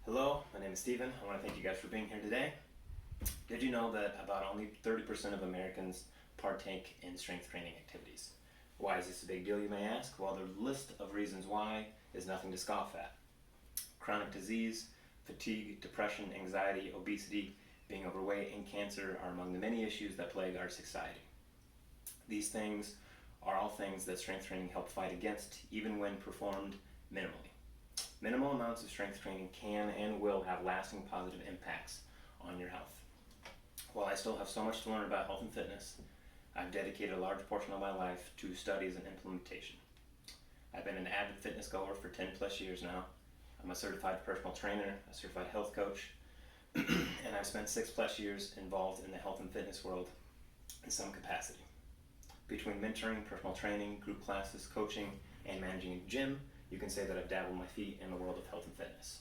Hello, my name is Steven. I want to thank you guys for being here today. Did you know that about only 30% of Americans partake in strength training activities? Why is this a big deal, you may ask? Well, the list of reasons why is nothing to scoff at. Chronic disease, fatigue, depression, anxiety, obesity, being overweight, and cancer are among the many issues that plague our society. These things are all things that strength training help fight against, even when performed minimally. Minimal amounts of strength training can and will have lasting positive impacts on your health. While I still have so much to learn about health and fitness, I've dedicated a large portion of my life to studies and implementation. I've been an avid fitness goer for 10 plus years now. I'm a certified personal trainer, a certified health coach, and I've spent 6 plus years involved in the health and fitness world in some capacity. Between mentoring, personal training, group classes, coaching, and managing a gym, you can say that I've dabbled my feet in the world of health and fitness.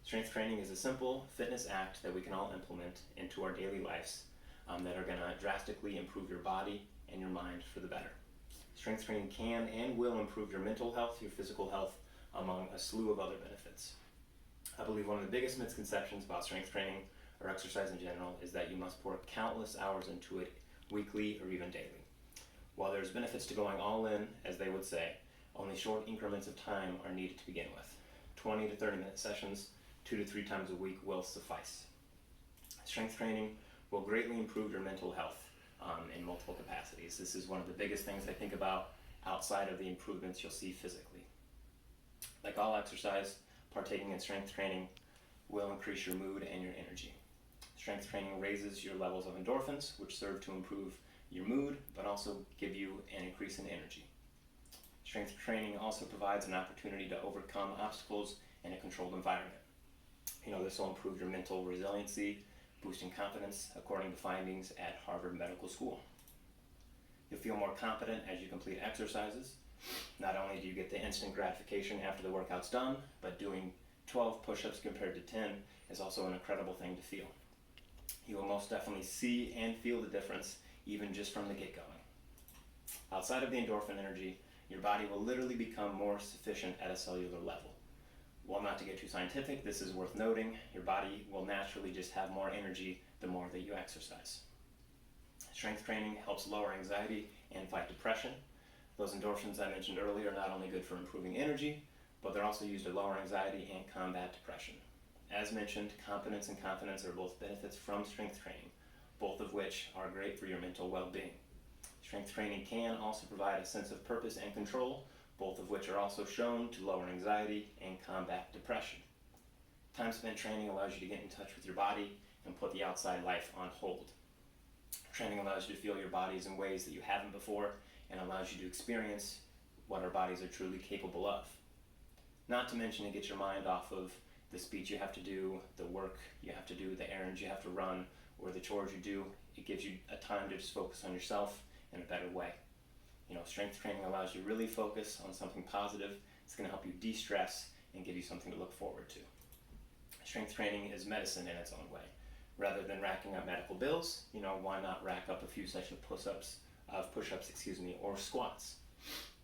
Strength training is a simple fitness act that we can all implement into our daily lives that are going to drastically improve your body and your mind for the better. Strength training can and will improve your mental health, your physical health, among a slew of other benefits. I believe one of the biggest misconceptions about strength training or exercise in general is that you must pour countless hours into it weekly or even daily. While there's benefits to going all in, as they would say, only short increments of time are needed to begin with. 20 to 30 minute sessions, 2 to 3 times a week will suffice. Strength training will greatly improve your mental health in multiple capacities. This is one of the biggest things I think about outside of the improvements you'll see physically. Like all exercise, partaking in strength training will increase your mood and your energy. Strength training raises your levels of endorphins, which serve to improve your mood, but also give you an increase in energy. Strength training also provides an opportunity to overcome obstacles in a controlled environment. This will improve your mental resiliency, boosting confidence, according to findings at Harvard Medical School. You'll feel more confident as you complete exercises. Not only do you get the instant gratification after the workout's done, but doing 12 push-ups compared to 10 is also an incredible thing to feel. You will most definitely see and feel the difference even just from the get-going. Outside of the endorphin energy, your body will literally become more sufficient at a cellular level. While not to get too scientific, this is worth noting, your body will naturally just have more energy the more that you exercise. Strength training helps lower anxiety and fight depression. Those endorphins I mentioned earlier are not only good for improving energy, but they're also used to lower anxiety and combat depression. As mentioned, competence and confidence are both benefits from strength training, both of which are great for your mental well-being. Strength training can also provide a sense of purpose and control, both of which are also shown to lower anxiety and combat depression. Time spent training allows you to get in touch with your body and put the outside life on hold. Training allows you to feel your bodies in ways that you haven't before and allows you to experience what our bodies are truly capable of. Not to mention, it gets your mind off of the speech you have to do, the work you have to do, the errands you have to run, or the chores you do. It gives you a time to just focus on yourself in a better way. Strength training allows you to really focus on something positive. It's going to help you de-stress and give you something to look forward to. Strength training is medicine in its own way. Rather than racking up medical bills, why not rack up a few sets of push-ups, or squats?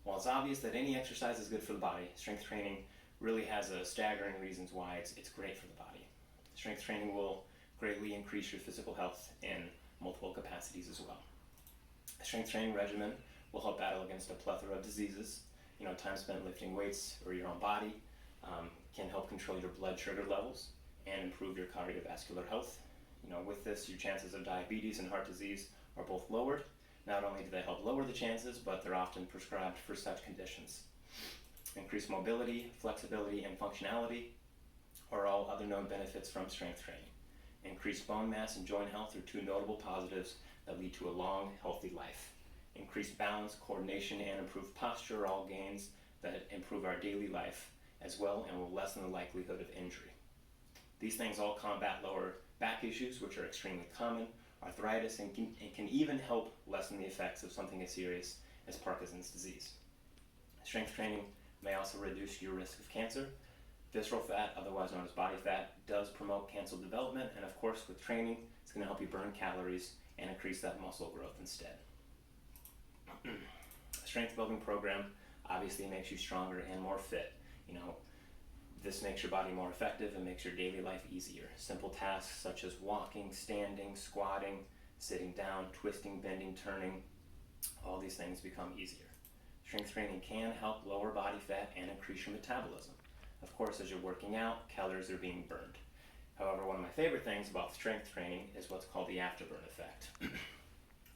While it's obvious that any exercise is good for the body, strength training really has a staggering reasons why it's great for the body. Strength training will greatly increase your physical health in multiple capacities as well. A strength training regimen will help battle against a plethora of diseases. Time spent lifting weights or your own body can help control your blood sugar levels and improve your cardiovascular health. With this, your chances of diabetes and heart disease are both lowered. Not only do they help lower the chances, but they're often prescribed for such conditions. Increased mobility, flexibility, and functionality are all other known benefits from strength training. Increased bone mass and joint health are 2 notable positives that lead to a long, healthy life. Increased balance, coordination, and improved posture are all gains that improve our daily life as well and will lessen the likelihood of injury. These things all combat lower back issues, which are extremely common, arthritis, and can even help lessen the effects of something as serious as Parkinson's disease. Strength training may also reduce your risk of cancer. Visceral fat, otherwise known as body fat, does promote cancer development, and of course with training, it's going to help you burn calories and increase that muscle growth instead. A strength building program Obviously, it makes you stronger and more fit. You know, this makes your body more effective and makes your daily life easier. Simple tasks such as walking, standing, squatting, sitting down, twisting, bending, turning, all these things become easier. Strength training can help lower body fat and increase your metabolism. Of course, as you're working out, calories are being burned. However, one of my favorite things about strength training is what's called the afterburn effect,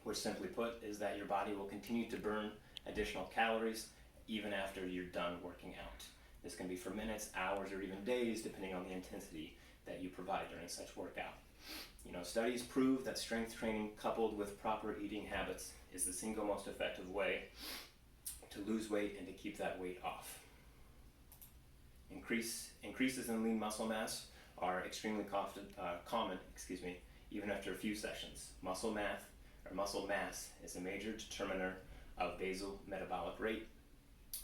which simply put is that your body will continue to burn additional calories even after you're done working out. This can be for minutes, hours, or even days, depending on the intensity that you provide during such workout. You know, studies prove that strength training coupled with proper eating habits is the single most effective way to lose weight and to keep that weight off. Increases in lean muscle mass are extremely common, even after a few sessions. Muscle mass is a major determiner of basal metabolic rate,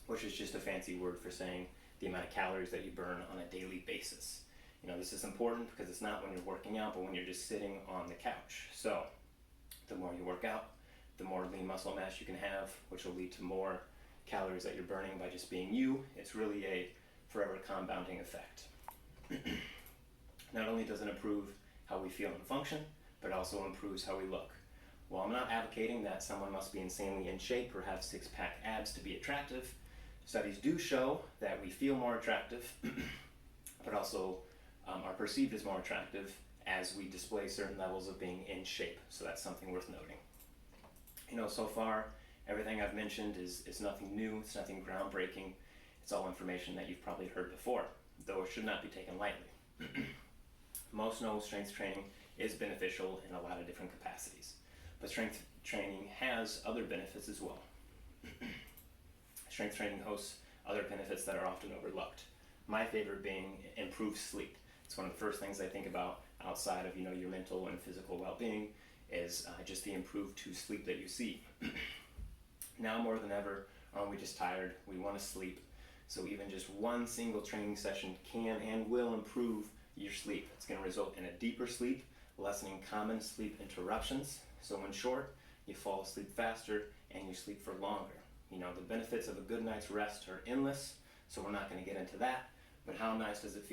which is just a fancy word for saying the amount of calories that you burn on a daily basis. You know, this is important because it's not when you're working out, but when you're just sitting on the couch. So the more you work out, the more lean muscle mass you can have, which will lead to more calories that you're burning by just being you. It's really a forever compounding effect. Not only does it improve how we feel and function, but also improves how we look. While I'm not advocating that someone must be insanely in shape or have six-pack abs to be attractive, studies do show that we feel more attractive, but also are perceived as more attractive as we display certain levels of being in shape. So that's something worth noting. You know, so far, everything I've mentioned is nothing new, it's nothing groundbreaking. It's all information that you've probably heard before, though it should not be taken lightly. Most know strength training is beneficial in a lot of different capacities, but strength training has other benefits as well. Strength training hosts other benefits that are often overlooked. My favorite being improved sleep. It's one of the first things I think about outside of your mental and physical well-being is just the improved sleep that you see. Now more than ever, aren't we just tired? We want to sleep. So even just one single training session can and will improve your sleep. It's going to result in a deeper sleep, lessening common sleep interruptions. So in short, you fall asleep faster and you sleep for longer. You know, the benefits of a good night's rest are endless, so we're not going to get into that. But how nice does it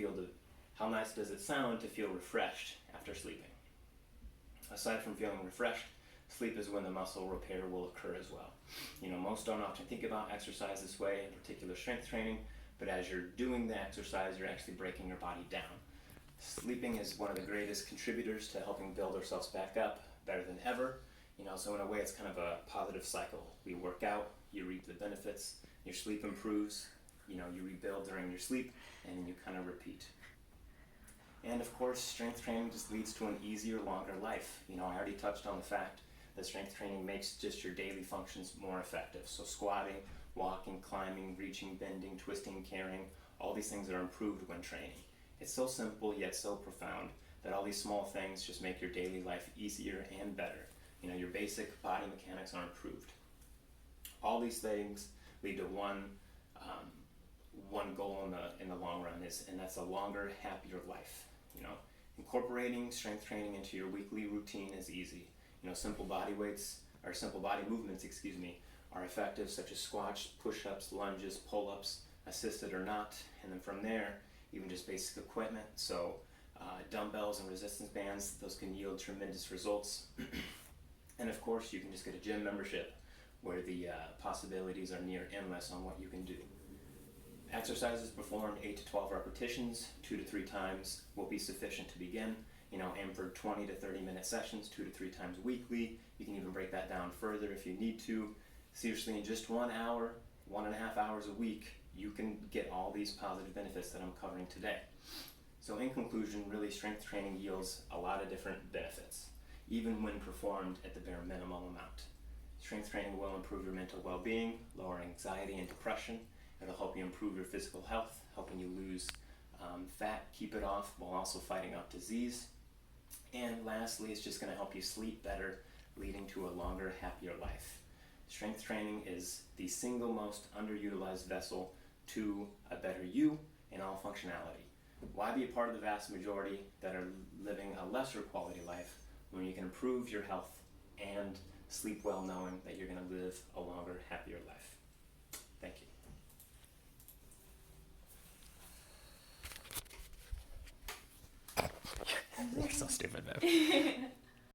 sound to feel refreshed after sleeping? Aside from feeling refreshed, sleep is when the muscle repair will occur as well. You know, most don't often think about exercise this way, in particular strength training, but as you're doing the exercise, you're actually breaking your body down. Sleeping is one of the greatest contributors to helping build ourselves back up better than ever. You know, so in a way, it's kind of a positive cycle. We work out, you reap the benefits, your sleep improves, you rebuild during your sleep, and then you kind of repeat. And of course, strength training just leads to an easier, longer life. You know, I already touched on the fact that strength training makes just your daily functions more effective. So squatting, walking, climbing, reaching, bending, twisting, carrying, all these things are improved when training. It's so simple yet so profound that all these small things just make your daily life easier and better. You know, your basic body mechanics are improved. All these things lead to one goal in the long run, and that's a longer, happier life. You know, incorporating strength training into your weekly routine is easy. You know, simple body movements, are effective, such as squats, push-ups, lunges, pull-ups, assisted or not, and then from there, even just basic equipment. So dumbbells and resistance bands, those can yield tremendous results. And of course, you can just get a gym membership where the possibilities are near endless on what you can do. Exercises performed 8 to 12 repetitions, 2 to 3 times will be sufficient to begin. You know, aim for 20 to 30 minute sessions, 2 to 3 times weekly. You can even break that down further if you need to. Seriously, in just 1 hour, 1.5 hours a week, you can get all these positive benefits that I'm covering today. So in conclusion, really strength training yields a lot of different benefits, even when performed at the bare minimum amount. Strength training will improve your mental well-being, lower anxiety and depression. It'll help you improve your physical health, helping you lose fat, keep it off, while also fighting off disease. And lastly, it's just going to help you sleep better, leading to a longer, happier life. Strength training is the single most underutilized vessel to a better you in all functionality. Why be a part of the vast majority that are living a lesser quality life when you can improve your health and sleep well knowing that you're going to live a longer, happier life? Thank you. stupid, babe.